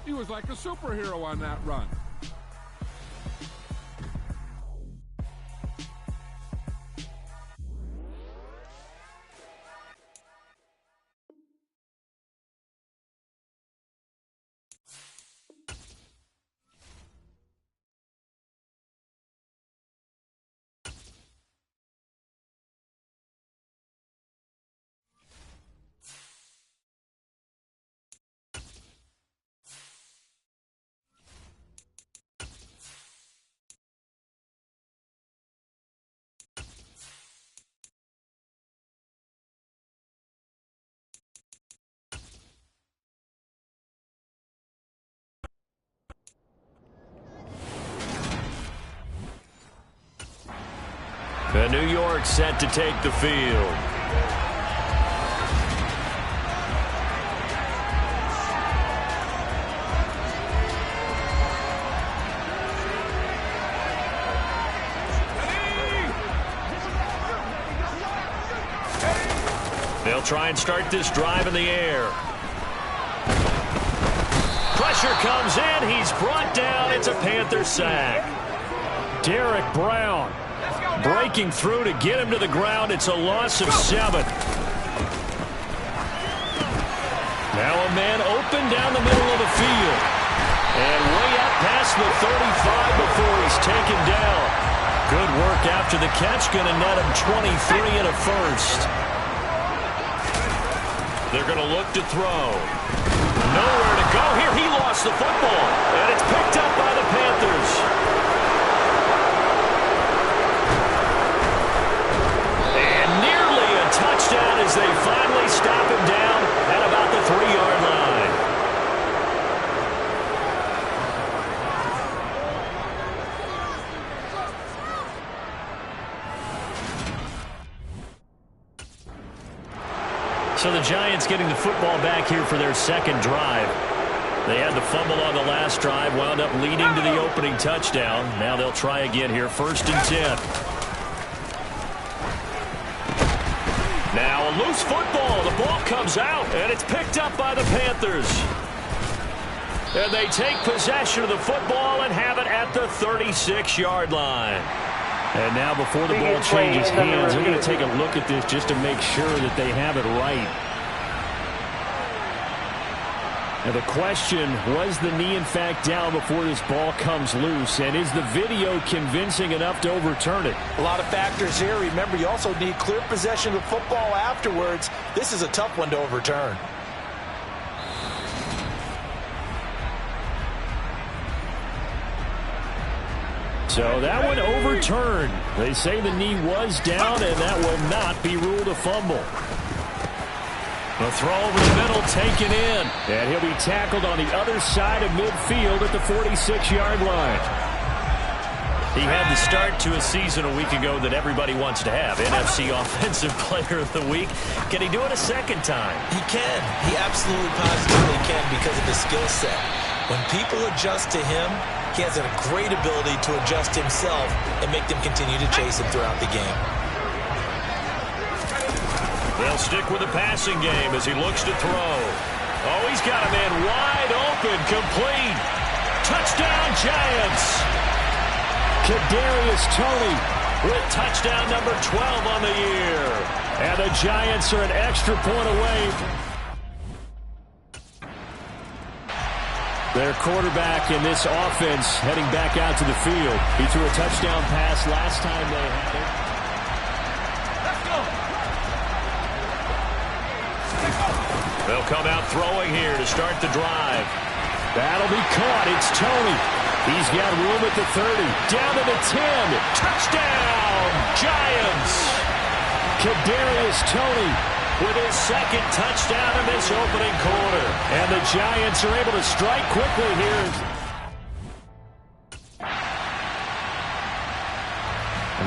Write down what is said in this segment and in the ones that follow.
He was like a superhero on that run. And New York set to take the field. They'll try and start this drive in the air. Pressure comes in. He's brought down. It's a Panther sack. Derek Brown breaking through to get him to the ground. It's a loss of 7. Now a man open down the middle of the field. And way up past the 35 before he's taken down. Good work after the catch. Going to net him 23 and a first. They're going to look to throw. Nowhere to go here. He lost the football. And it's picked up by the Panthers. Touchdown as they finally stop him down at about the 3-yard line. So the Giants getting the football back here for their second drive. They had the fumble on the last drive, wound up leading to the opening touchdown. Now they'll try again here, 1st and 10. Now a loose football. The ball comes out, and it's picked up by the Panthers. And they take possession of the football and have it at the 36-yard line. And now before the ball changes hands, they're going to take a look at this just to make sure that they have it right. Now the question, was the knee in fact down before this ball comes loose? And is the video convincing enough to overturn it? A lot of factors here. Remember, you also need clear possession of the football afterwards. This is a tough one to overturn. So that one overturned. They say the knee was down, and that will not be ruled a fumble. The throw over the middle taken in. And he'll be tackled on the other side of midfield at the 46-yard line. He had the start to a season a week ago that everybody wants to have. NFC Offensive Player of the Week. Can he do it a second time? He can. He absolutely positively can because of his skill set. When people adjust to him, he has a great ability to adjust himself and make them continue to chase him throughout the game. They'll stick with the passing game as he looks to throw. Oh, he's got a man wide open, complete. Touchdown, Giants. Kadarius Toney with touchdown number 12 on the year. And the Giants are an extra point away. Their quarterback in this offense heading back out to the field. He threw a touchdown pass last time they had it. They'll come out throwing here to start the drive. That'll be caught. It's Toney. He's got room at the 30. Down to the 10. Touchdown, Giants. Kadarius Toney with his second touchdown in this opening quarter. And the Giants are able to strike quickly here.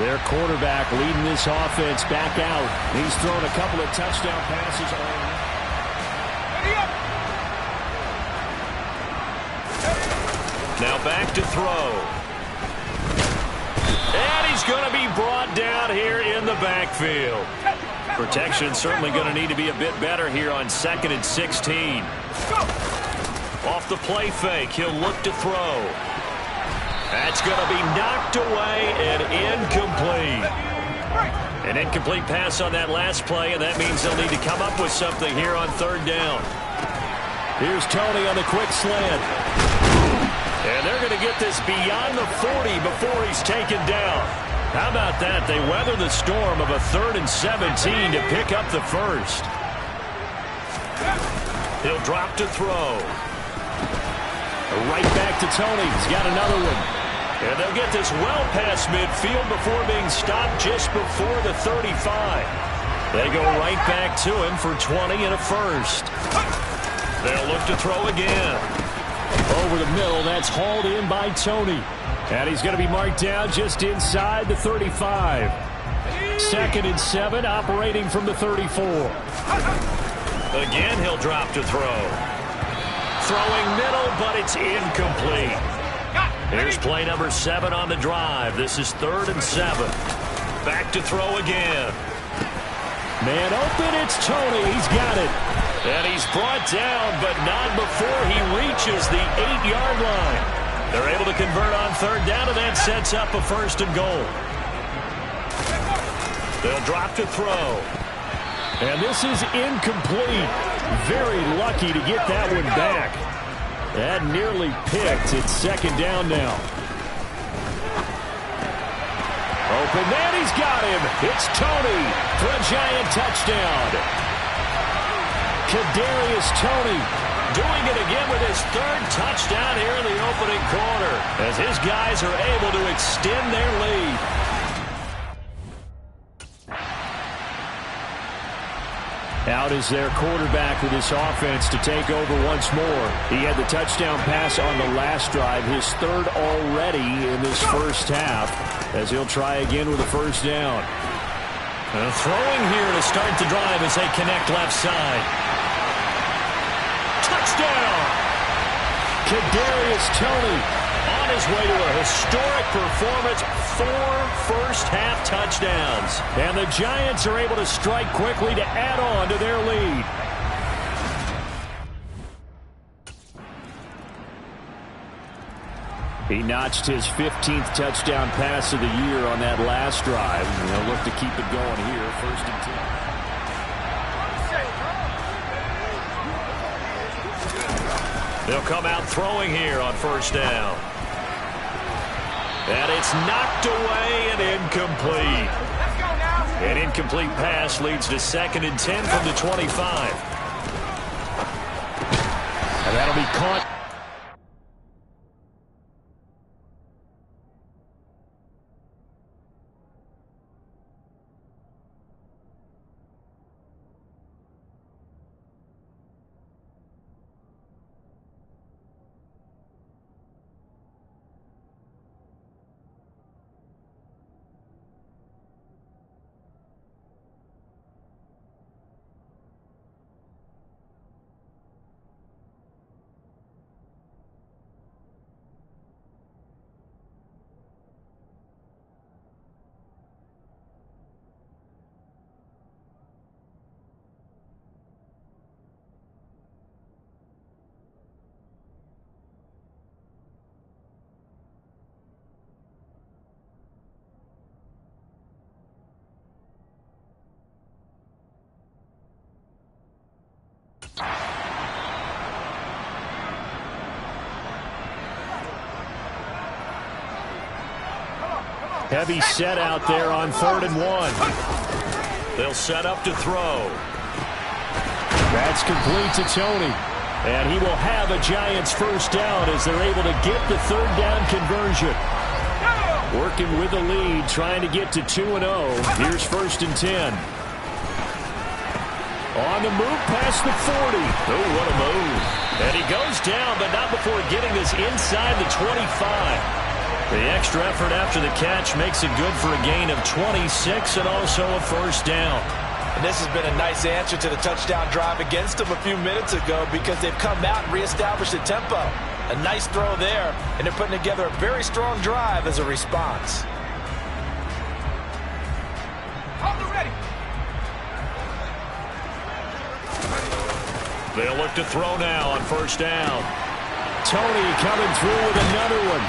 Their quarterback leading this offense back out. He's thrown a couple of touchdown passes already. Now back to throw. And he's going to be brought down here in the backfield. Protection certainly going to need to be a bit better here on 2nd and 16. Off the play fake, he'll look to throw. That's going to be knocked away and incomplete. An incomplete pass on that last play, and that means they'll need to come up with something here on third down. Here's Tony on the quick slant. And they're going to get this beyond the 40 before he's taken down. How about that? They weather the storm of a 3rd and 17 to pick up the first. He'll drop to throw. Right back to Tony. He's got another one. And they'll get this well past midfield before being stopped just before the 35. They go right back to him for 20 and a first. They'll look to throw again. Over the middle, that's hauled in by Tony. And he's going to be marked down just inside the 35. 2nd and 7, operating from the 34. Again, he'll drop to throw. Throwing middle, but it's incomplete. Here's play number 7 on the drive. This is 3rd and 7. Back to throw again. Man open, it's Tony. He's got it. And he's brought down, but not before he reaches the 8-yard line. They're able to convert on third down, and that sets up a 1st and goal. They'll drop to throw. And this is incomplete. Very lucky to get that one back. That nearly picked. It's 2nd down now. Open man, he's got him. It's Tony for a Giant touchdown. Kadarius Toney doing it again with his 3rd touchdown here in the opening quarter as his guys are able to extend their lead. Out is their quarterback with his offense to take over once more. He had the touchdown pass on the last drive, his 3rd already in this first half, as he'll try again with a 1st down. Throwing here to start the drive as they connect left side. Touchdown! Kadarius Toney on his way to a historic performance, 4 first-half touchdowns. And the Giants are able to strike quickly to add on to their lead. He notched his 15th touchdown pass of the year on that last drive. And they'll look to keep it going here, 1st and 10. They'll come out throwing here on 1st down. And it's knocked away and incomplete. An incomplete pass leads to 2nd and 10 from the 25. And that'll be caught. Heavy set out there on 3rd and 1. They'll set up to throw. That's complete to Tony. And he will have a Giants 1st down as they're able to get the 3rd down conversion. Working with the lead, trying to get to 2-0. Here's 1st and 10. On the move past the 40. Oh, what a move. And he goes down, but not before getting this inside the 25. The extra effort after the catch makes it good for a gain of 26 and also a 1st down. And this has been a nice answer to the touchdown drive against them a few minutes ago because they've come out and reestablished the tempo. A nice throw there, and they're putting together a very strong drive as a response. They'll look to throw now on 1st down. Tony coming through with another one.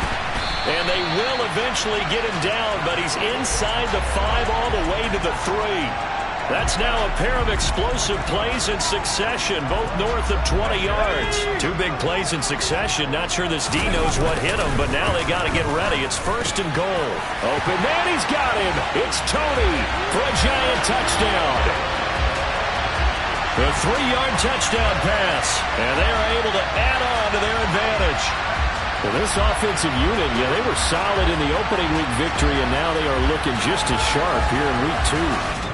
And they will eventually get him down, but he's inside the 5 all the way to the 3. That's now a pair of explosive plays in succession, both north of 20 yards. 2 big plays in succession. Not sure this D knows what hit him, but now they got to get ready. It's 1st and goal. Open man, he's got him. It's Tony for a giant touchdown. The 3-yard touchdown pass, and they are able to add on to their advantage. Well, this offensive unit, they were solid in the opening week victory, and now they are looking just as sharp here in week 2.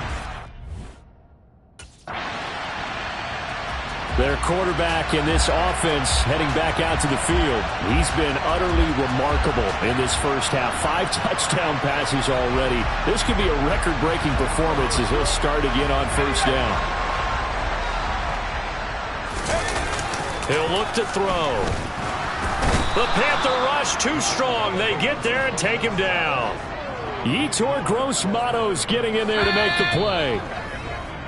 Their quarterback in this offense heading back out to the field. He's been utterly remarkable in this first half. 5 touchdown passes already. This could be a record-breaking performance as he'll start again on first down. He'll look to throw. The Panther rush too strong. They get there and take him down. Yetur Gross-Matos getting in there to make the play.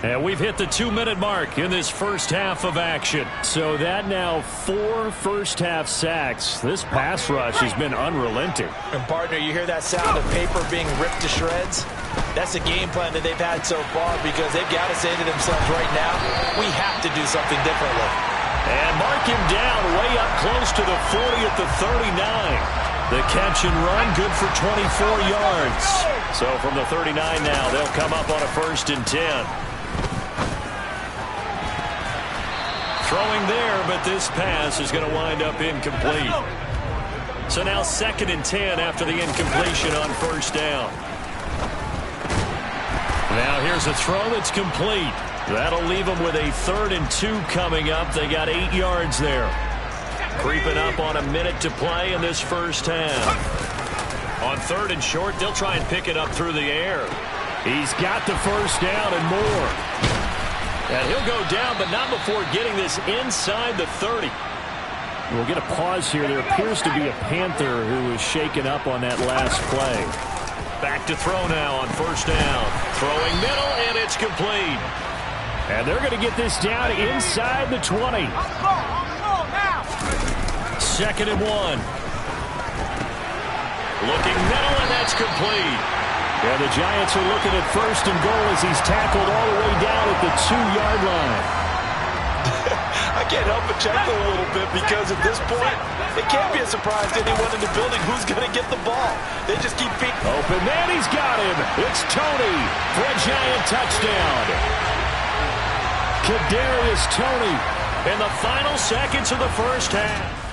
And we've hit the 2-minute mark in this first half of action. So that now 4 first-half sacks. This pass rush has been unrelenting. And, partner, you hear that sound of paper being ripped to shreds? That's the game plan that they've had so far because they've got to say to themselves right now, we have to do something differently. And mark him down way up close to the 40 at the 39. The catch and run good for 24 yards. So from the 39 now, they'll come up on a 1st and 10. Throwing there, but this pass is going to wind up incomplete. So now 2nd and 10 after the incompletion on 1st down. Now here's a throw that's complete. That'll leave them with a 3rd and 2 coming up. They got 8 yards there. Creeping up on a minute to play in this first half. On 3rd and short, they'll try and pick it up through the air. He's got the first down and more. And he'll go down, but not before getting this inside the 30. We'll get a pause here. There appears to be a Panther who was shaken up on that last play. Back to throw now on 1st down. Throwing middle, and it's complete. And they're going to get this down inside the 20. 2nd and 1. Looking middle, and that's complete. And the Giants are looking at 1st and goal as he's tackled all the way down at the 2-yard line. I can't help but chuckle a little bit because at this point, it can't be a surprise to anyone in the building who's going to get the ball. They just keep beating. Open man, he's got him. It's Tony for a giant touchdown. Kadarius Toney in the final seconds of the first half.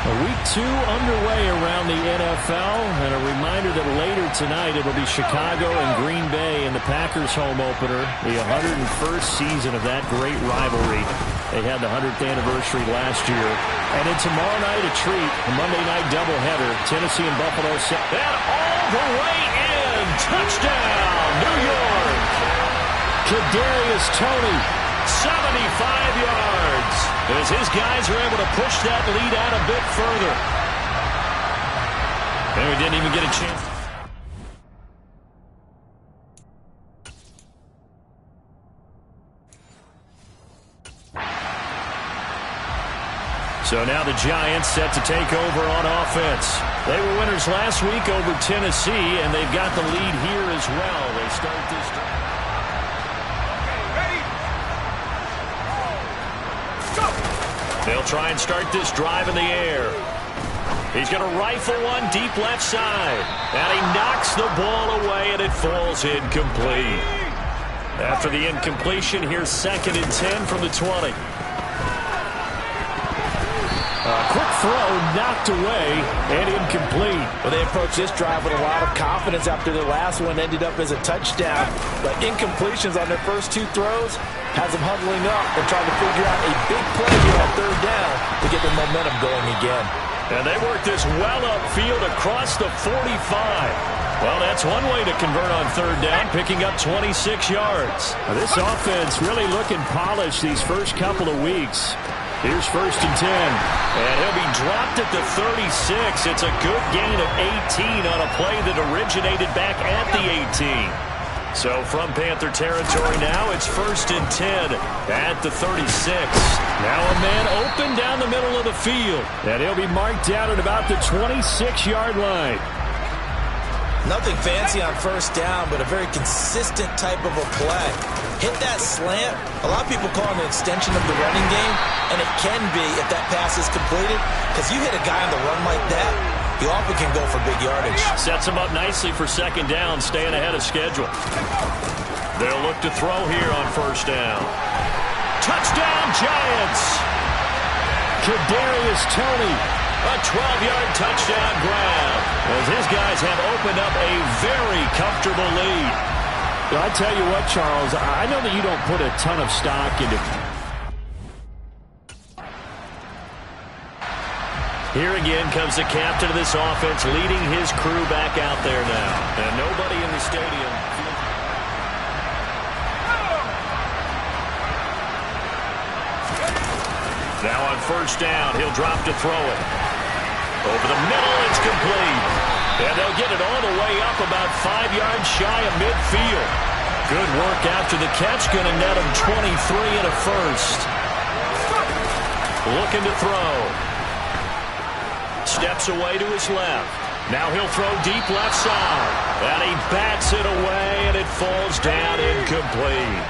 Week 2 underway around the NFL, and a reminder that later tonight it'll be Chicago and Green Bay in the Packers home opener, the 101st season of that great rivalry. They had the 100th anniversary last year. And then tomorrow night a treat, a Monday night doubleheader, Tennessee and Buffalo. And all the way in, touchdown, New York. Kadarius Toney, 75 yards. As his guys are able to push that lead out a bit further. And we didn't even get a chance. So now the Giants set to take over on offense. They were winners last week over Tennessee, and they've got the lead here as well. They start this drive. They'll try and start this drive in the air. He's going to rifle one deep left side. And he knocks the ball away, and it falls incomplete. After the incompletion, here's 2nd and 10 from the 20. Quick throw, knocked away, and incomplete. Well, they approached this drive with a lot of confidence after their last one ended up as a touchdown. But incompletions on their first 2 throws has them huddling up and trying to figure out a big play here on 3rd down to get the momentum going again. And they work this well upfield across the 45. Well, that's one way to convert on 3rd down, picking up 26 yards. Now, this offense really looking polished these first couple of weeks. Here's 1st and 10. And he'll be dropped at the 36. It's a good gain of 18 on a play that originated back at the 18. So from Panther territory now, it's 1st and 10 at the 36. Now a man open down the middle of the field. And he'll be marked down at about the 26-yard line. Nothing fancy on 1st down, but a very consistent type of a play. Hit that slant. A lot of people call it an extension of the running game, and it can be if that pass is completed, because you hit a guy on the run like that, you often can go for big yardage. Sets him up nicely for 2nd down, staying ahead of schedule. They'll look to throw here on 1st down. Touchdown, Giants! Kadarius Toney, a 12-yard touchdown grab, as his guys have opened up a very comfortable lead. Well, I tell you what, Charles, I know that you don't put a ton of stock into... Here again comes the captain of this offense, leading his crew back out there now. And nobody in the stadium. Now on 1st down, he'll drop to throw it. Over the middle, it's complete. And they'll get it all the way up about 5 yards shy of midfield. Good work after the catch, going to net him 23 and a 1st. Looking to throw. Steps away to his left. Now he'll throw deep left side. And he bats it away, and it falls down incomplete.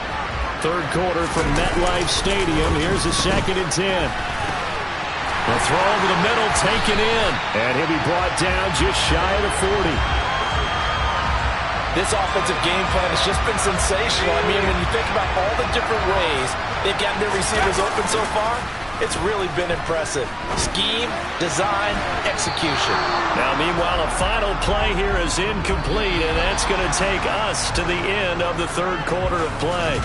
3rd quarter from MetLife Stadium. Here's a 2nd and 10. The throw over the middle, taken in. And he'll be brought down just shy of the 40. This offensive game plan has just been sensational. I mean, when you think about all the different ways they've gotten their receivers open so far, it's really been impressive. Scheme, design, execution. Now, meanwhile, a final play here is incomplete, and that's going to take us to the end of the 3rd quarter of play.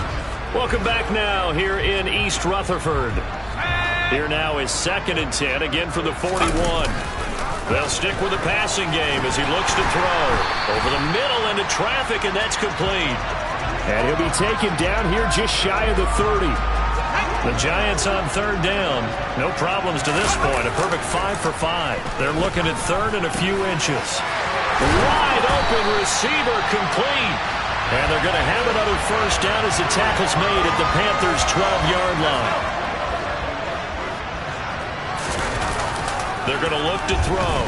Welcome back now here in East Rutherford. Here now is 2nd and 10, again from the 41. They'll stick with the passing game as he looks to throw. Over the middle into traffic, and that's complete. And he'll be taken down here just shy of the 30. The Giants on 3rd down. No problems to this point. A perfect 5 for 5. They're looking at 3rd and a few inches. Wide open receiver complete. And they're going to have another 1st down as the tackle's made at the Panthers' 12-yard line. They're going to look to throw.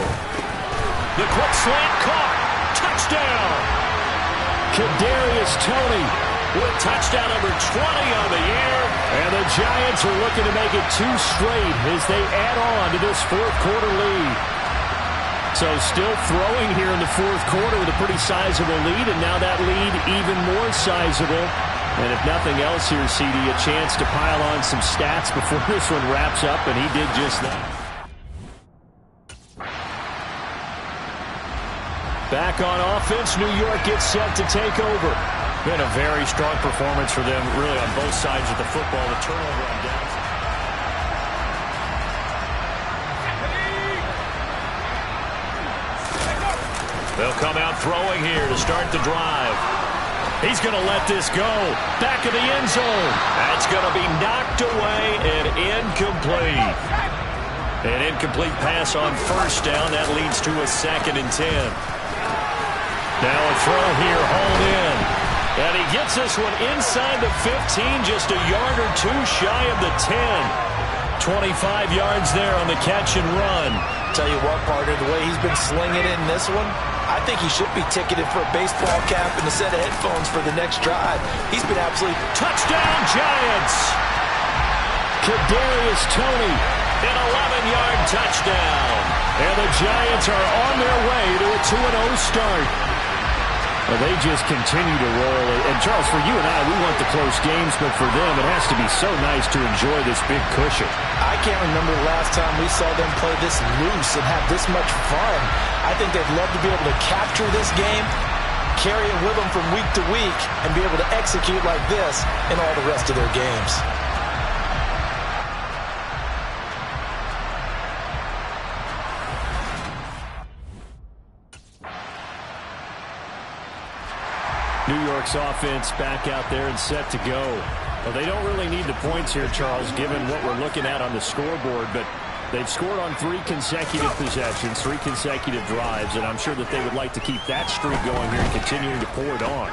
The quick slant caught. Touchdown. Kadarius Toney with touchdown number 20 on the year. And the Giants are looking to make it 2 straight as they add on to this 4th quarter lead. So still throwing here in the 4th quarter with a pretty sizable lead. And now that lead even more sizable. And if nothing else here, CD, a chance to pile on some stats before this one wraps up. And he did just that. Back on offense, New York gets set to take over. Been a very strong performance for them, really, on both sides of the football. The turnover on downs. They'll come out throwing here to start the drive. He's going to let this go. Back of the end zone. That's going to be knocked away and incomplete. An incomplete pass on 1st down. That leads to a 2nd and 10. Now a throw here, hauled in. And he gets this one inside the 15, just a yard or 2 shy of the 10. 25 yards there on the catch and run. Tell you what, partner, the way he's been slinging it in this one, I think he should be ticketed for a baseball cap and a set of headphones for the next drive. He's been absolutely... Touchdown, Giants! Kadarius Toney, an 11-yard touchdown. And the Giants are on their way to a 2-0 start. Well, they just continue to roll. And, Charles, for you and I, we want the close games, but for them, it has to be so nice to enjoy this big cushion. I can't remember the last time we saw them play this loose and have this much fun. I think they'd love to be able to capture this game, carry it with them from week to week, and be able to execute like this in all the rest of their games. New York's offense back out there and set to go. Well, they don't really need the points here, Charles, given what we're looking at on the scoreboard, but they've scored on 3 consecutive possessions, 3 consecutive drives, and I'm sure that they would like to keep that streak going here and continuing to pour it on.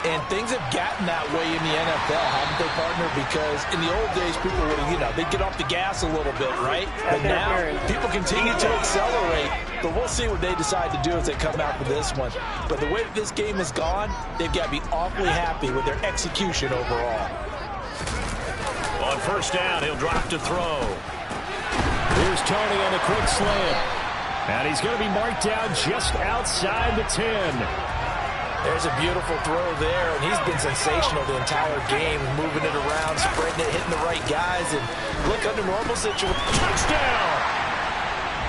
And things have gotten that way in the NFL, haven't they, partner? Because in the old days, people would, they'd get off the gas a little bit, right? But now, people continue to accelerate. But we'll see what they decide to do as they come out for this one. But the way that this game has gone, they've got to be awfully happy with their execution overall. On first down, he'll drop to throw. Here's Tony on the quick slant. And he's going to be marked down just outside the 10. There's a beautiful throw there, and he's been sensational the entire game, moving it around, spreading it, hitting the right guys, and look, under normal situation. Touchdown!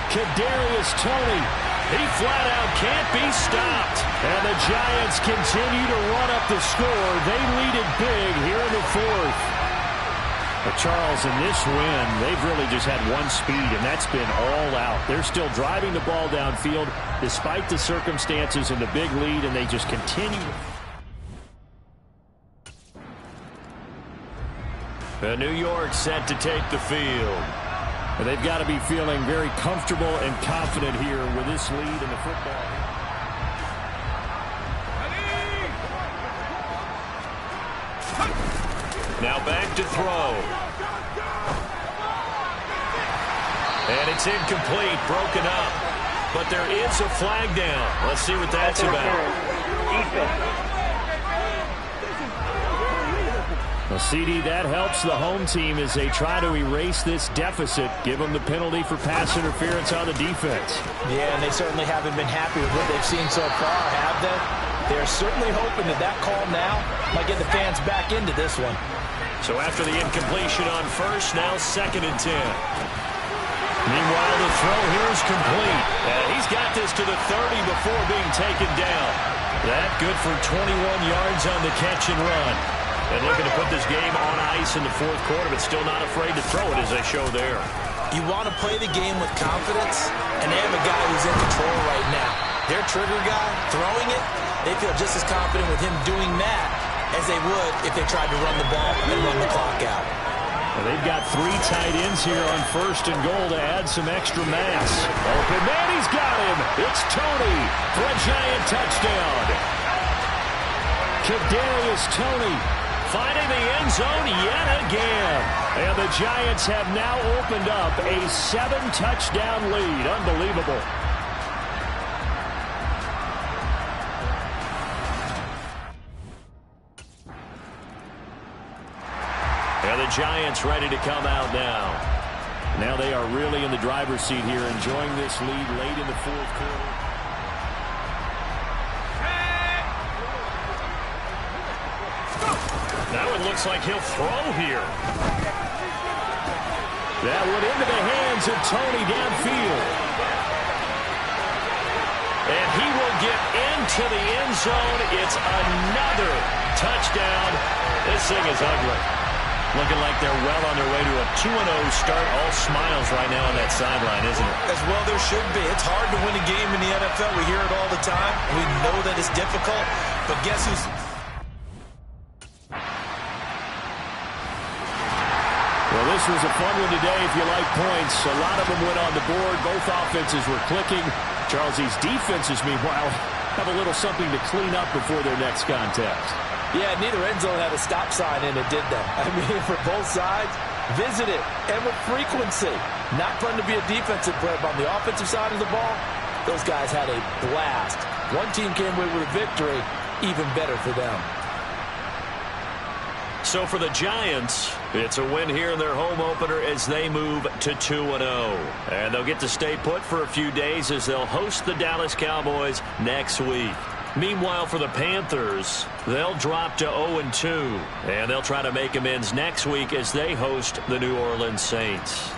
Kadarius Toney, he flat out can't be stopped. And the Giants continue to run up the score. They lead it big here in the fourth. But Charles, in this win, they've really just had one speed, and that's been all out. They're still driving the ball downfield despite the circumstances and the big lead, and they just continue. New York set to take the field. And they've got to be feeling very comfortable and confident here with this lead in the football. Now back to throw. And it's incomplete, broken up. But there is a flag down. Let's see what that's about. Well, CD, that helps the home team as they try to erase this deficit, give them the penalty for pass interference on the defense. Yeah, and they certainly haven't been happy with what they've seen so far, have they? They're certainly hoping that call now might get the fans back into this one. So after the incompletion on first, now 2nd and 10. Meanwhile, the throw here is complete. And he's got this to the 30 before being taken down. That good for 21 yards on the catch and run. And looking to put this game on ice in the fourth quarter, but still not afraid to throw it as they show there. You want to play the game with confidence, and they have a guy who's in control right now. Their trigger guy, throwing it, they feel just as confident with him doing that as they would if they tried to run the ball and run the clock out. Well, they've got 3 tight ends here on 1st and goal to add some extra mass. Open man, he's got him. It's Toney for a Giant touchdown. Kadarius Toney finding the end zone yet again. And the Giants have now opened up a 7-touchdown lead. Unbelievable. And the Giants ready to come out now. Now they are really in the driver's seat here, enjoying this lead late in the fourth quarter. Now it looks like he'll throw here. That went into the hands of Toney downfield. And he will get into the end zone. It's another touchdown. This thing is ugly. Looking like they're well on their way to a 2-0 start. All smiles right now on that sideline, isn't it? As well there should be. It's hard to win a game in the NFL. We hear it all the time. We know that it's difficult. But guess who's... Well, this was a fun one today if you like points. A lot of them went on the board. Both offenses were clicking. Charles, these defenses, meanwhile, have a little something to clean up before their next contest. Yeah, neither end zone had a stop sign in it, did they? I mean, for both sides, visit it, and with frequency. Not fun to be a defensive player, but on the offensive side of the ball, those guys had a blast. One team came away with a victory, even better for them. So for the Giants, it's a win here in their home opener as they move to 2-0. And they'll get to stay put for a few days as they'll host the Dallas Cowboys next week. Meanwhile, for the Panthers, they'll drop to 0-2. And they'll try to make amends next week as they host the New Orleans Saints.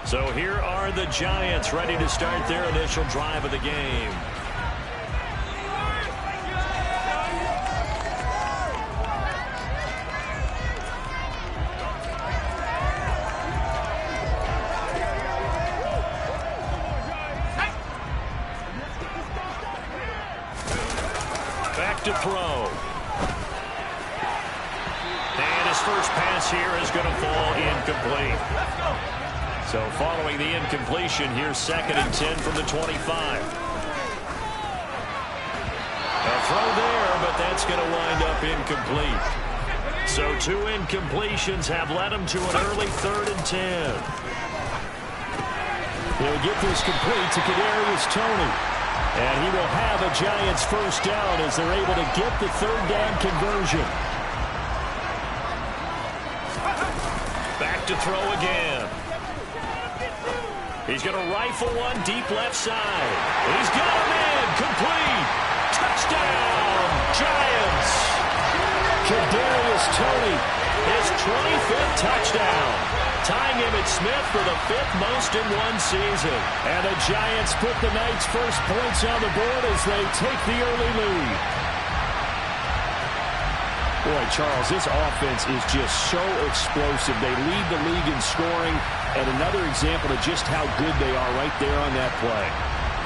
So here are the Giants ready to start their initial drive of the game. Back to throw. And his first pass here is going to fall incomplete. So following the incompletion, here's 2nd and 10 from the 25. A throw there, but that's going to wind up incomplete. So 2 incompletions have led him to an early 3rd and 10. He'll get this complete to Kadarius Toney. And he will have a Giants first down as they're able to get the 3rd down conversion. Back to throw again. He's going to rifle one deep left side. He's got a man. Complete. Touchdown, Giants. Kadarius Toney, his 25th touchdown. Tying Emmitt Smith for the 5th most in one season. And the Giants put the Knights' first points on the board as they take the early lead. Boy, Charles, this offense is just so explosive. They lead the league in scoring, and another example of just how good they are right there on that play.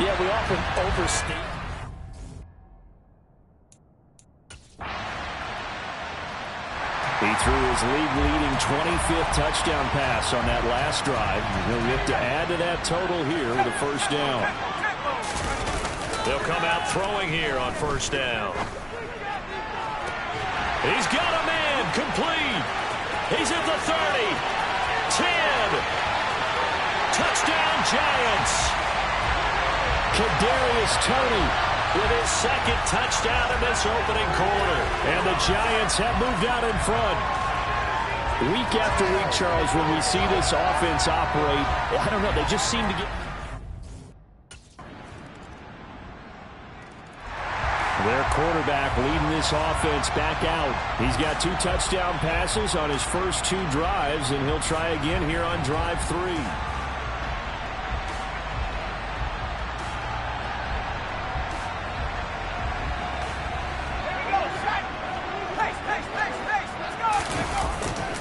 Yeah, we often overstate. He threw his league-leading 25th touchdown pass on that last drive. He'll get to add to that total here with a first down. They'll come out throwing here on first down. He's got a man. Complete. He's at the 30. 10. Touchdown, Giants. Kadarius Toney with his 2nd touchdown in this opening quarter. And the Giants have moved out in front. Week after week, Charles, when we see this offense operate, I don't know, they just seem to get... Their quarterback leading this offense back out. He's got 2 touchdown passes on his first 2 drives, and he'll try again here on drive 3.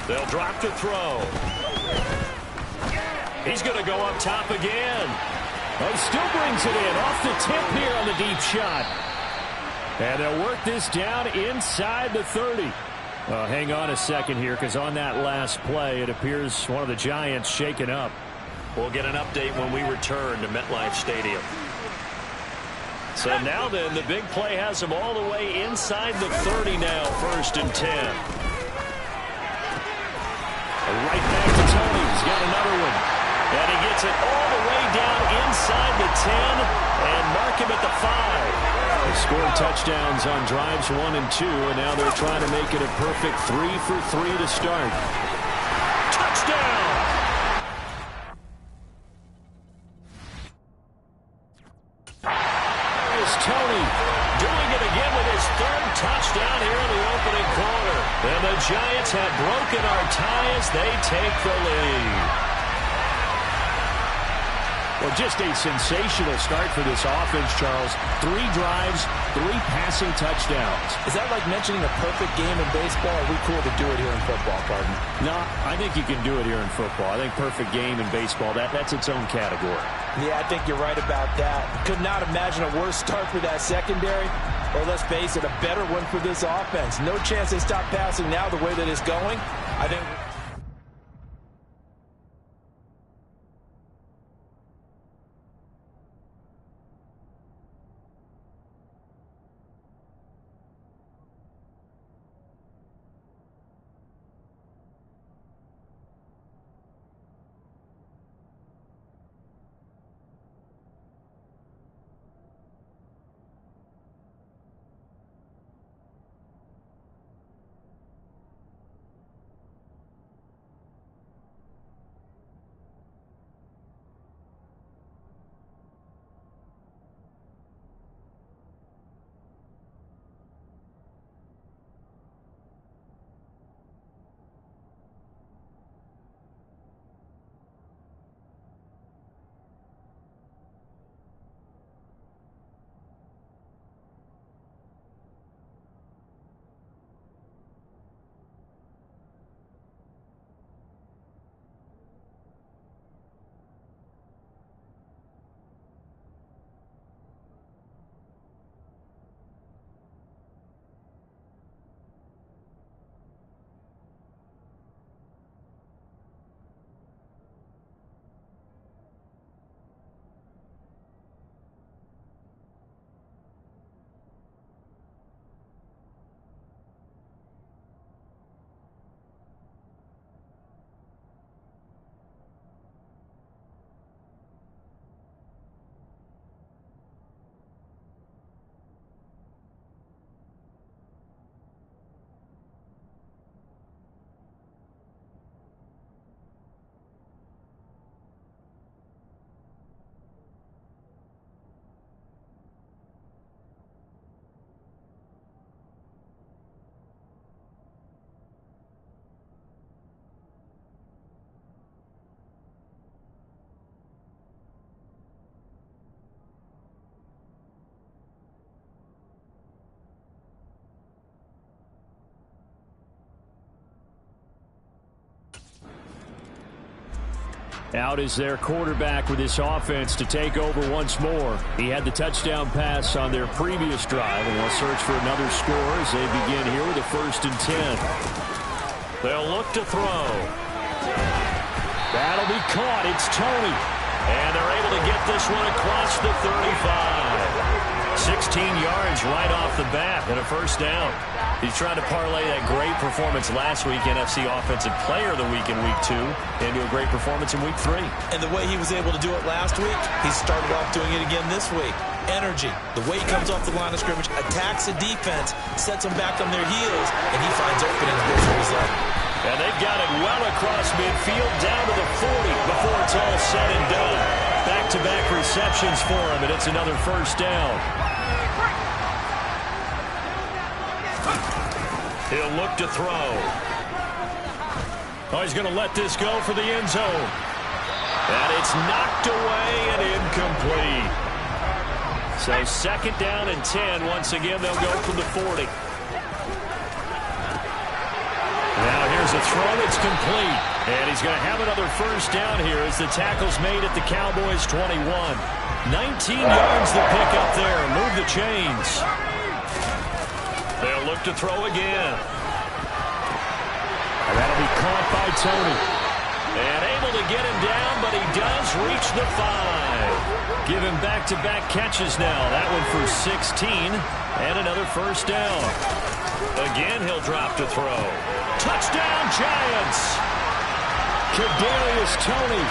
They'll drop to throw. He's going to go up top again. Oh, he still brings it in off the tip here on the deep shot. And they'll work this down inside the 30. Hang on a second here, because on that last play, it appears one of the Giants shaken up. We'll get an update when we return to MetLife Stadium. So now then, the big play has them all the way inside the 30 now, 1st and 10. Right back to Toney. He's got another one. And he gets it all the way down inside the 10 and mark him at the 5. They scored touchdowns on drives 1 and 2, and now they're trying to make it a perfect 3 for 3 to start. Touchdown! Here's Toney doing it again with his 3rd touchdown here in the opening quarter. And the Giants have broken our tie as they take the lead. Well, just a sensational start for this offense, Charles. 3 drives, 3 passing touchdowns. Is that like mentioning a perfect game in baseball? Or are we cool to do it here in football, pardon? No, I think you can do it here in football. I think perfect game in baseball, that's its own category. Yeah, I think you're right about that. Could not imagine a worse start for that secondary. Or let's face it, a better one for this offense. No chance they stop passing now the way that it's going. I think... Out is their quarterback with this offense to take over once more. He had the touchdown pass on their previous drive, and they'll search for another score as they begin here with a 1st and 10. They'll look to throw. That'll be caught. It's Tony. And they're able to get this one across the 35. 16 yards right off the bat and a 1st down. He's trying to parlay that great performance last week, NFC Offensive Player of the Week in Week 2, into a great performance in Week 3. And the way he was able to do it last week, he started off doing it again this week. Energy, the way he comes off the line of scrimmage, attacks the defense, sets them back on their heels, and he finds openings where he's like. And they've got it well across midfield, down to the 40 before it's all said and done. Back-to-back receptions for him, and it's another 1st down. He'll look to throw. Oh, he's going to let this go for the end zone. And it's knocked away and incomplete. So 2nd down and 10. Once again, they'll go from the 40. Now here's a throw. It's complete. And he's going to have another 1st down here as the tackle's made at the Cowboys' 21. 19 yards to pick up there. Move the chains. They'll look to throw again. And that'll be caught by Tony. And able to get him down, but he does reach the 5. Give him back-to-back catches now. That one for 16 and another 1st down. Again, he'll drop to throw. Touchdown, Giants! Kadarius Toney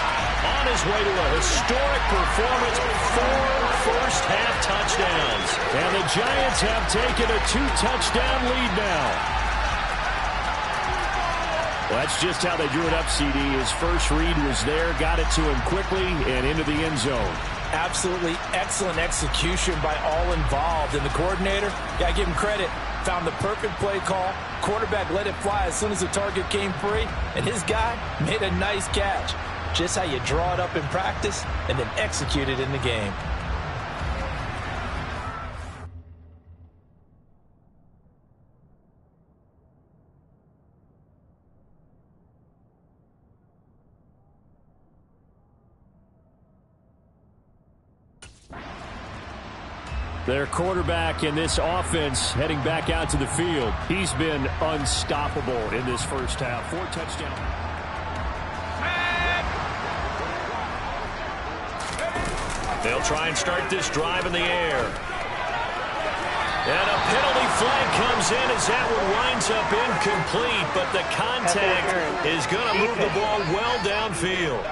on his way to a historic performance. 4 first-half touchdowns. And the Giants have taken a 2-touchdown lead now. Well, that's just how they drew it up, CD. His first read was there, got it to him quickly, and into the end zone. Absolutely excellent execution by all involved. And the coordinator, got to give him credit, found the perfect play call. Quarterback let it fly as soon as the target came free, and his guy made a nice catch. Just how you draw it up in practice and then execute it in the game. Their quarterback in this offense heading back out to the field. He's been unstoppable in this first half. 4 touchdowns. They'll try and start this drive in the air. And a penalty flag comes in as that one winds up incomplete, but the contact is going to move the ball well downfield.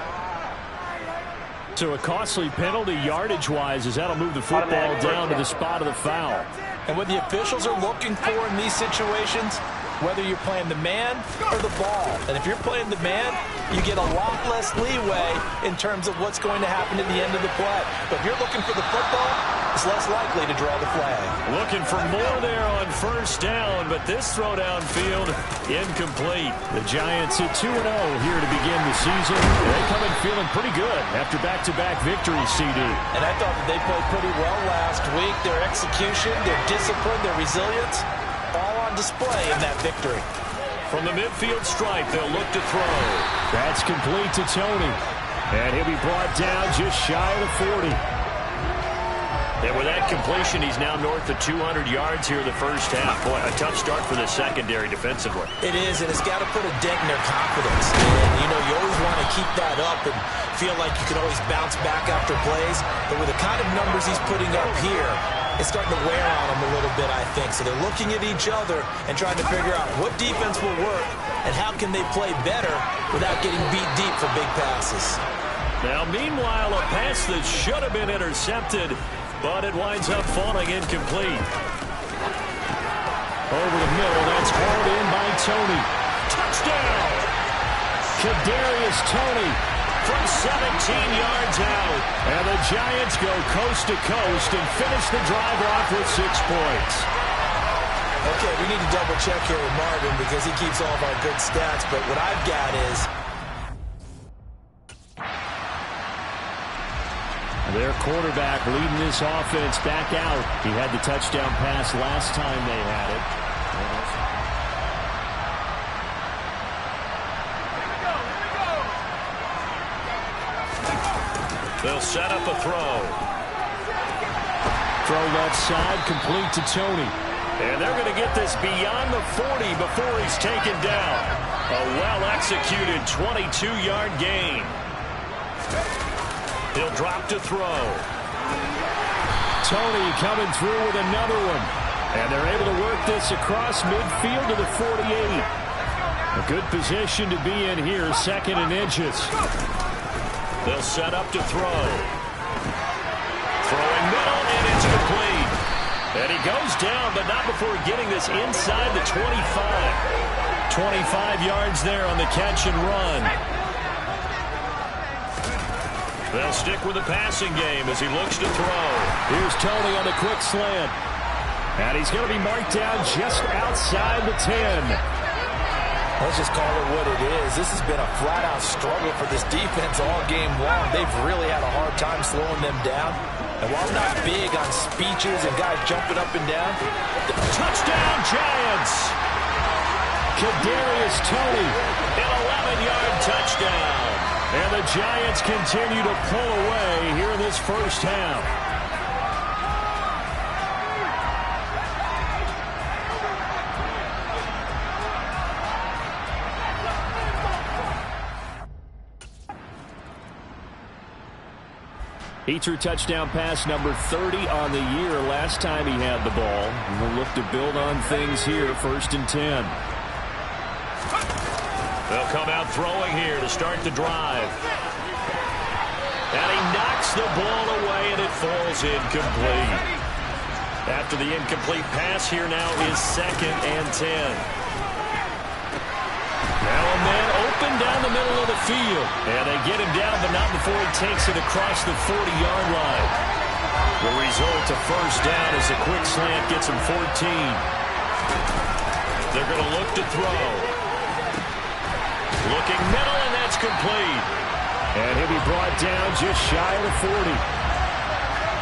So a costly penalty yardage-wise as that'll move the football down to the spot of the foul. And what the officials are looking for in these situations, whether you're playing the man or the ball. And if you're playing the man, you get a lot less leeway in terms of what's going to happen at the end of the play. But if you're looking for the football, it's less likely to draw the flag. Looking for more there on 1st down, but this throw downfield incomplete. The Giants at 2-0 here to begin the season. They come in feeling pretty good after back-to-back victories, CD. And I thought that they played pretty well last week. Their execution, their discipline, their resilience, all on display in that victory. From the midfield stripe, they'll look to throw. That's complete to Tony. And he'll be brought down just shy of the 40. And with that completion, he's now north of 200 yards here in the first half. Boy, a tough start for the secondary defensively. It is, and it's got to put a dent in their confidence. And, you know, you always want to keep that up and feel like you can always bounce back after plays. But with the kind of numbers he's putting up here, it's starting to wear on them a little bit, I think. So they're looking at each other and trying to figure out what defense will work and how can they play better without getting beat deep for big passes. Now, meanwhile, a pass that should have been intercepted, but it winds up falling incomplete. Over the middle, that's hauled in by Tony. Touchdown! Kadarius Toney from 17 yards out. And the Giants go coast to coast and finish the drive off with 6 points. Okay, we need to double check here with Marvin because he keeps all of our good stats, but what I've got is their quarterback leading this offense back out. He had the touchdown pass last time they had it. They'll set up a throw. Throw left side, complete to Tony. And they're going to get this beyond the 40 before he's taken down. A well-executed 22-yard gain. He'll drop to throw. Tony coming through with another one. And they're able to work this across midfield to the 48. A good position to be in here, 2nd and inches. They'll set up to throw. Throwing middle, and it's complete. And he goes down, but not before getting this inside the 25. 25 yards there on the catch and run. They'll stick with the passing game as he looks to throw. Here's Tony on the quick slant. And he's going to be marked down just outside the 10. Let's just call it what it is. This has been a flat-out struggle for this defense all game long. They've really had a hard time slowing them down. And while I'm not big on speeches and guys jumping up and down, touchdown Giants! Kadarius Toney, an 11-yard touchdown. And the Giants continue to pull away here in this first half. He threw touchdown pass number 30 on the year last time he had the ball. We'll look to build on things here, 1st and 10. They'll come out throwing here to start the drive. And he knocks the ball away, and it falls incomplete. After the incomplete pass, here now is 2nd and 10. Now a man open down the middle of the field. And they get him down, but not before he takes it across the 40-yard line. The result, a first down as a quick slant gets him 14. They're going to look to throw. Looking middle, and that's complete. And he'll be brought down just shy of the 40.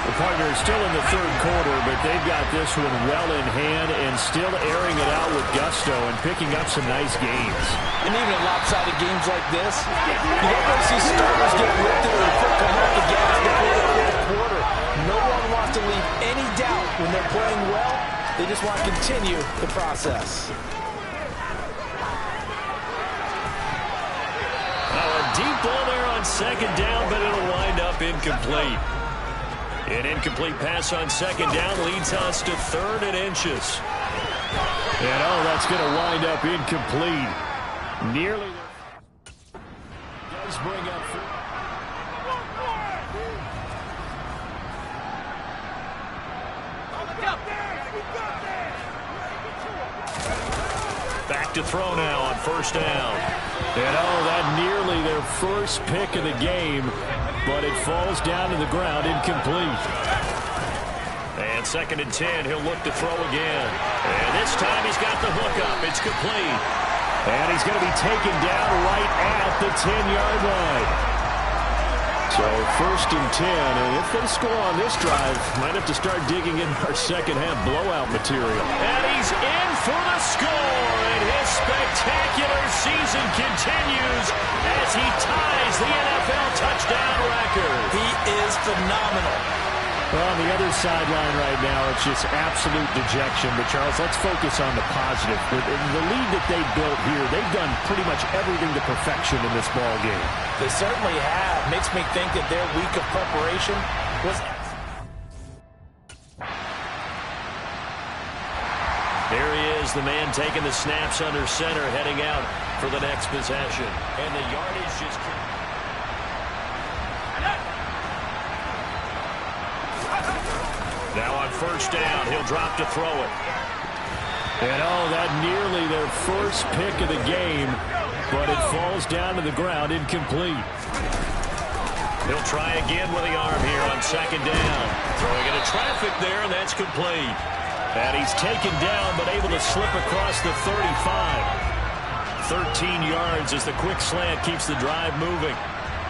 The partner is still in the 3rd quarter, but they've got this one well in hand and still airing it out with gusto and picking up some nice gains. And even in lopsided games like this, you don't want to see starters get lifted or the foot come off the gas before the 4th quarter. No one wants to leave any doubt when they're playing well. They just want to continue the process. A deep ball there on 2nd down, but it'll wind up incomplete. An incomplete pass on 2nd down leads us to 3rd and inches. And that's going to wind up incomplete. Nearly does bring up. Back to throw now on 1st down. And that nearly their first pick of the game, but it falls down to the ground incomplete. And 2nd and 10, he'll look to throw again. And this time he's got the hook up. It's complete. And he's going to be taken down right at the 10-yard line. So 1st and 10, and if they score on this drive, might have to start digging in our second half blowout material. And he's in for the score, and his spectacular season continues as he ties the NFL touchdown record. He is phenomenal. Well, on the other sideline right now, it's just absolute dejection. But, Charles, let's focus on the positive. The lead that they built here, they've done pretty much everything to perfection in this ball game. They certainly have. Makes me think that their week of preparation was... There he is, the man taking the snaps under center, heading out for the next possession. And the yardage just... Now on 1st down, he'll drop to throw it. And that nearly their first pick of the game, but it falls down to the ground incomplete. He'll try again with the arm here on 2nd down. Throwing into traffic there, and that's complete. And he's taken down, but able to slip across the 35. 13 yards as the quick slant keeps the drive moving.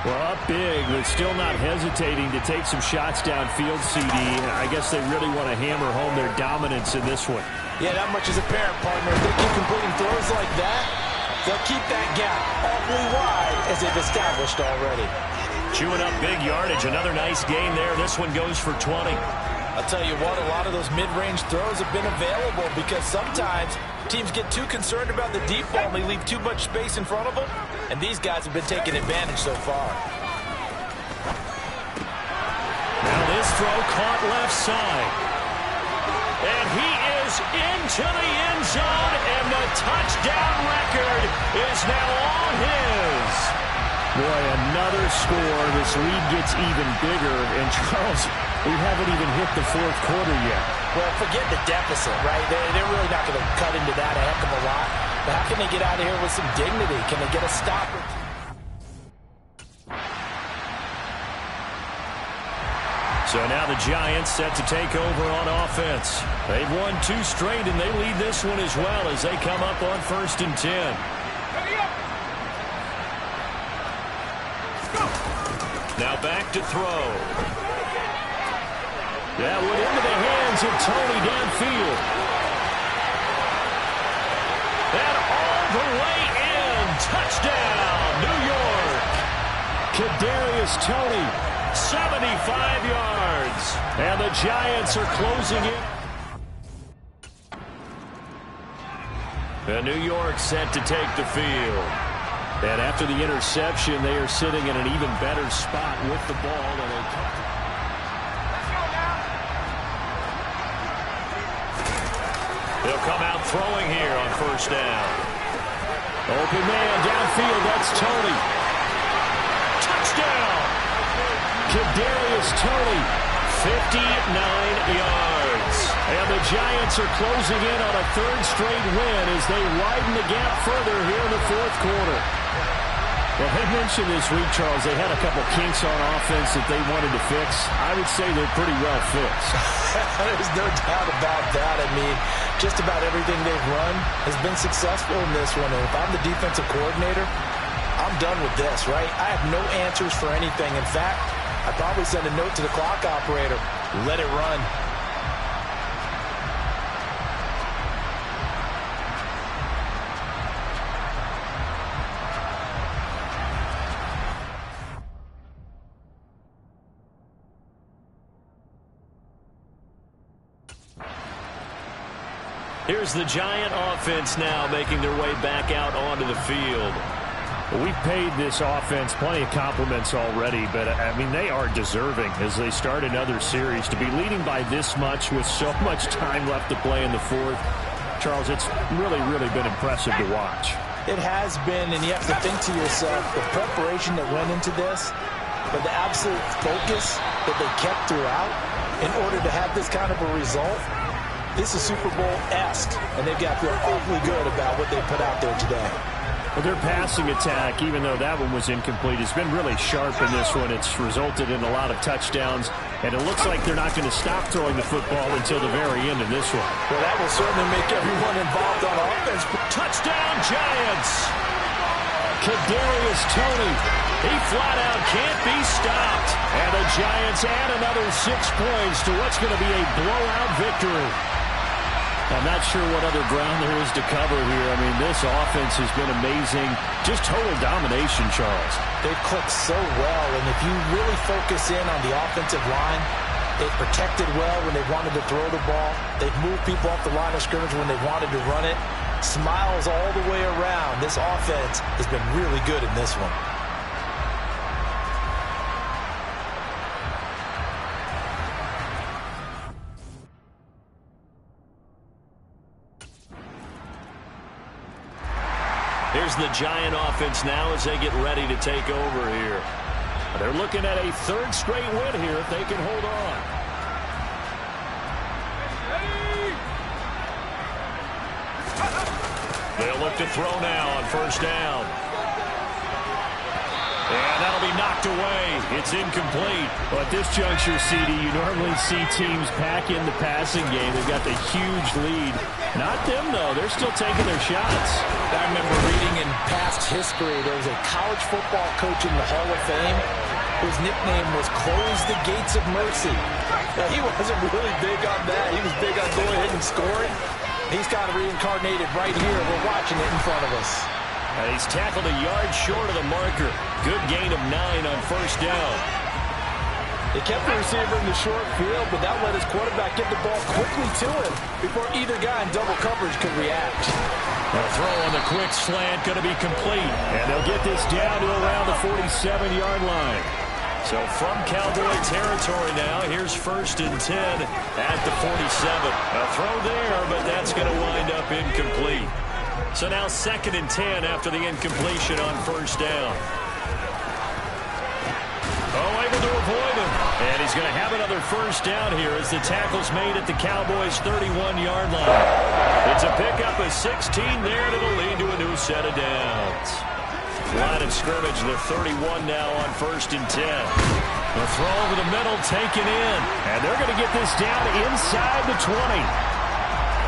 Well, up big, but still not hesitating to take some shots downfield, CD. I guess they really want to hammer home their dominance in this one. Yeah, that much is apparent, partner. If they keep completing throws like that, they'll keep that gap awfully wide as they've established already. Chewing up big yardage. Another nice gain there. This one goes for 20. I'll tell you what, a lot of those mid-range throws have been available because sometimes teams get too concerned about the deep ball and they leave too much space in front of them, and these guys have been taking advantage so far. Now this throw caught left side. And he is into the end zone, and the touchdown record is now all his. Boy, another score. This lead gets even bigger. And Charles, we haven't even hit the fourth quarter yet. Well, forget the deficit, right? They're really not going to cut into that a heck of a lot. But how can they get out of here with some dignity? Can they get a stop? So now the Giants set to take over on offense. They've won 2 straight, and they lead this one as well as they come up on 1st and 10. Now back to throw. That went into the hands of Tony downfield. And all the way in. Touchdown, New York. Kadarius Toney. 75 yards. And the Giants are closing in. And New York set to take the field. And after the interception, they are sitting in an even better spot with the ball. And they'll come out throwing here on 1st down. Open man downfield. That's Toney. Touchdown. Kadarius Toney, 59 yards. And the Giants are closing in on a 3rd straight win as they widen the gap further here in the 4th quarter. Well, they mentioned this week, Charles, they had a couple kinks on offense that they wanted to fix. I would say they're pretty well fixed. There's no doubt about that. I mean, just about everything they've run has been successful in this one. And if I'm the defensive coordinator, I'm done with this, right? I have no answers for anything. In fact, I'd probably send a note to the clock operator. Let it run. Here's the Giant offense now making their way back out onto the field. We've paid this offense plenty of compliments already, but, I mean, they are deserving as they start another series. To be leading by this much with so much time left to play in the 4th, Charles, it's really, really been impressive to watch. It has been, and you have to think to yourself, the preparation that went into this, but the absolute focus that they kept throughout in order to have this kind of a result. This is Super Bowl-esque, and they've got to feel awfully good about what they put out there today. Well, their passing attack, even though that one was incomplete, has been really sharp in this one. It's resulted in a lot of touchdowns, and it looks like they're not going to stop throwing the football until the very end of this one. Well, that will certainly make everyone involved on offense. Touchdown, Giants! Kadarius Toney, he flat out can't be stopped. And the Giants add another 6 points to what's going to be a blowout victory. I'm not sure what other ground there is to cover here. I mean, this offense has been amazing. Just total domination, Charles. They've clicked so well, and if you really focus in on the offensive line, they've protected well when they wanted to throw the ball. They've moved people off the line of scrimmage when they wanted to run it. Smiles all the way around. This offense has been really good in this one. Here's the Giant offense now as they get ready to take over here. They're looking at a 3rd straight win here if they can hold on. They'll look to throw now on 1st down. And that'll be knocked away. It's incomplete. Well, at this juncture, CD, you normally see teams pack in the passing game. They've got the huge lead. Not them, though. They're still taking their shots. I remember reading in past history, there was a college football coach in the Hall of Fame whose nickname was Close the Gates of Mercy. Now, he wasn't really big on that. He was big on going ahead and scoring. He's kind of reincarnated right here. We're watching it in front of us. And he's tackled a yard short of the marker. Good gain of 9 on first down. They kept the receiver in the short field, but that let his quarterback get the ball quickly to him before either guy in double coverage could react. The throw on the quick slant going to be complete. And they'll get this down to around the 47-yard line. So from Cowboy territory now, here's 1st and 10 at the 47. A throw there, but that's going to wind up incomplete. So now 2nd and 10 after the incompletion on first down. Oh, able to avoid him. And he's going to have another first down here as the tackle's made at the Cowboys' 31-yard line. It's a pickup of 16 there, and it'll lead to a new set of downs. Line of scrimmage, the 31 now on 1st and 10. The throw over the middle taken in. And they're going to get this down inside the 20.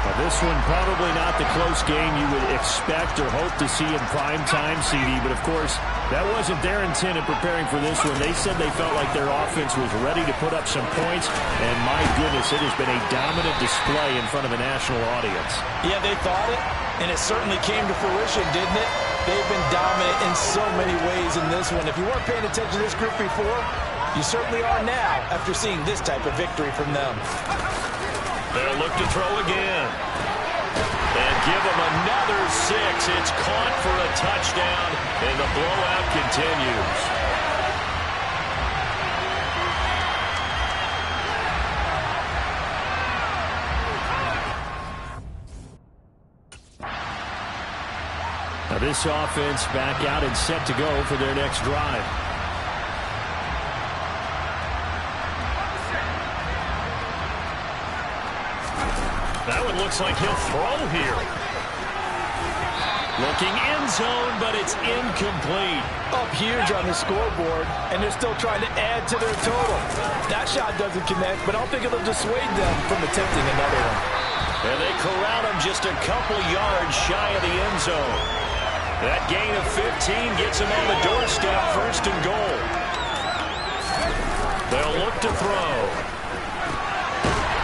Now this one probably not the close game you would expect or hope to see in prime time, CD. But, of course, that wasn't their intent in preparing for this one. They said they felt like their offense was ready to put up some points. And, my goodness, it has been a dominant display in front of a national audience. Yeah, they thought it, and it certainly came to fruition, didn't it? They've been dominant in so many ways in this one. If you weren't paying attention to this group before, you certainly are now after seeing this type of victory from them. They'll look to throw again. And give them another 6. It's caught for a touchdown, and the blowout continues. Now this offense back out and set to go for their next drive. That one looks like he'll throw here. Looking end zone, but it's incomplete. Up huge on the scoreboard, and they're still trying to add to their total. That shot doesn't connect, but I don't think it'll dissuade them from attempting another one. And they corral him just a couple yards shy of the end zone. That gain of 15 gets him on the doorstep, 1st and goal. They'll look to throw.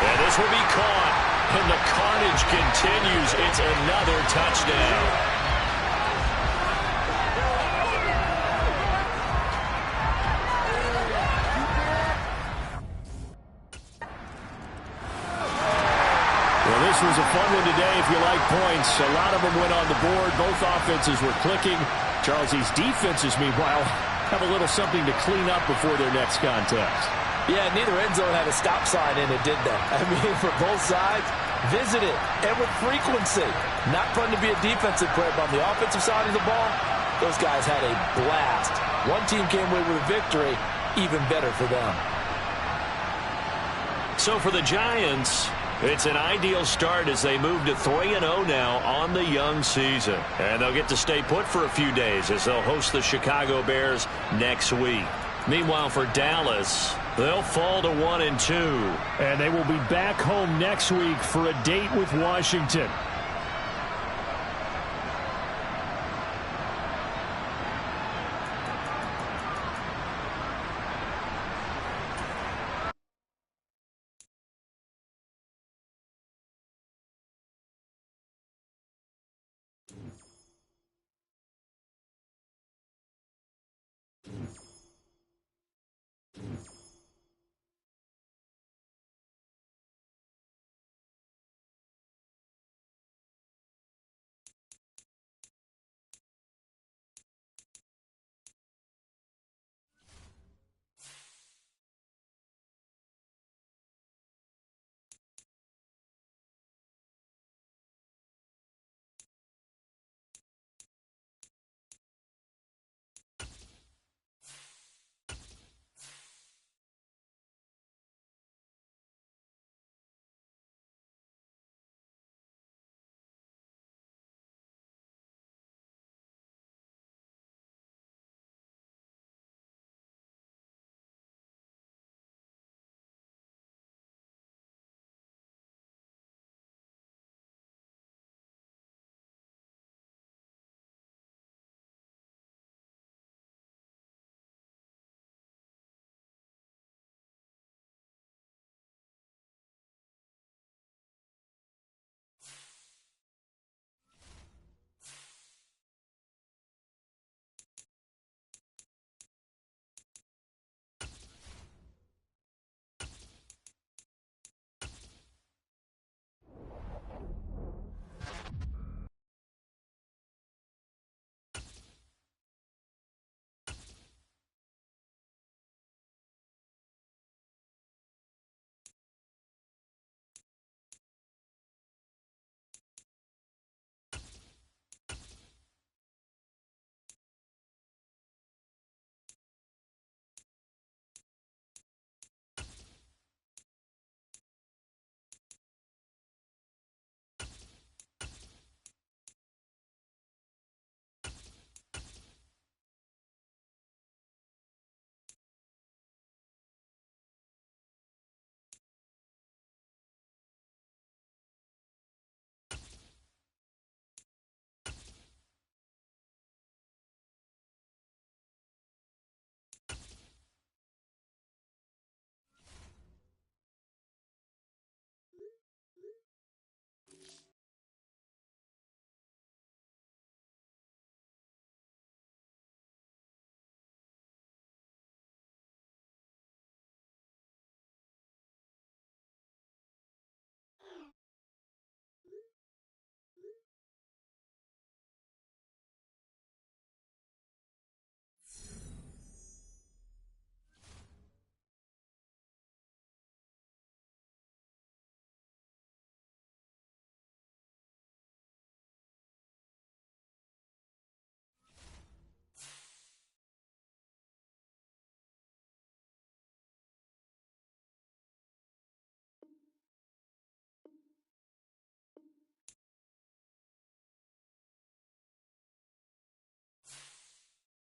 And this will be caught. And the carnage continues. It's another touchdown. Well, this was a fun one today if you like points. A lot of them went on the board. Both offenses were clicking. Charles, these defenses, meanwhile, have a little something to clean up before their next contest. Yeah, neither end zone had a stop sign in it, did they? I mean, for both sides, visit it, and with frequency. Not fun to be a defensive player, but on the offensive side of the ball, those guys had a blast. One team came away with a victory, even better for them. So for the Giants, it's an ideal start as they move to 3-0 now on the young season. And they'll get to stay put for a few days as they'll host the Chicago Bears next week. Meanwhile, for Dallas, they'll fall to 1-2. And they will be back home next week for a date with Washington.